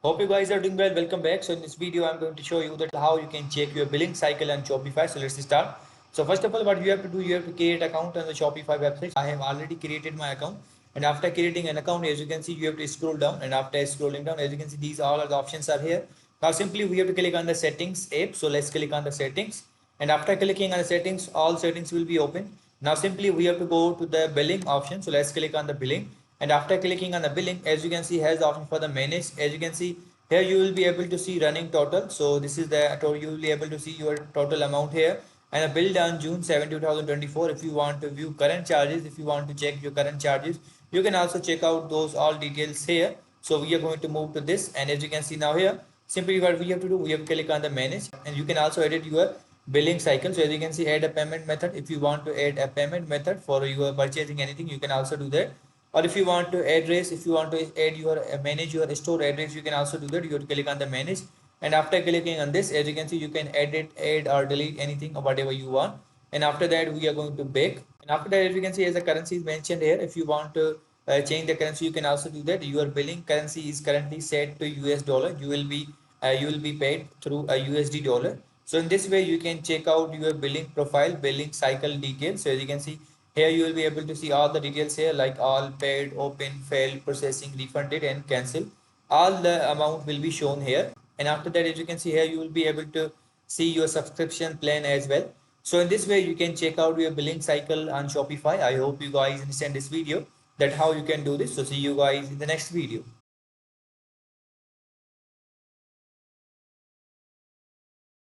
Hope you guys are doing well. Welcome back. So in this video, I'm going to show you that how you can check your billing cycle on Shopify. So let's start. So first of all, what you have to do, you have to create an account on the Shopify website. I have already created my account. And after creating an account, as you can see, you have to scroll down. And after scrolling down, as you can see, these all of the options are here. Now simply we have to click on the settings app. So let's click on the settings. And after clicking on the settings, all settings will be open. Now simply we have to go to the billing option. So let's click on the billing. And after clicking on the billing, as you can see, has the option for the manage. As you can see here, you will be able to see running total. So this is the total. You will be able to see your total amount here and a bill on June 7 2024. If you want to view current charges, if you want to check your current charges, you can also check out those all details here. So we are going to move to this, and as you can see now here, simply what we have to do, we have to click on the manage, and you can also edit your billing cycle. So as you can see, add a payment method. If you want to add a payment method for your purchasing anything, you can also do that. Or if you want to address, if you want to add your manage your store address, you can also do that. You have to click on the manage, and after clicking on this, as you can see, you can edit, add or delete anything or whatever you want. And after that, we are going to bake. And after that, as you can see, as the currency is mentioned here, if you want to change the currency, you can also do that. Your billing currency is currently set to US dollar. You will be paid through a USD dollar. So in this way, you can check out your billing profile, billing cycle details. So as you can see here, you will be able to see all the details here, like all paid, open, failed, processing, refunded, and cancel. All the amount will be shown here. And after that, as you can see here, you will be able to see your subscription plan as well. So in this way, you can check out your billing cycle on Shopify. I hope you guys understand this video, that how you can do this. So see you guys in the next video.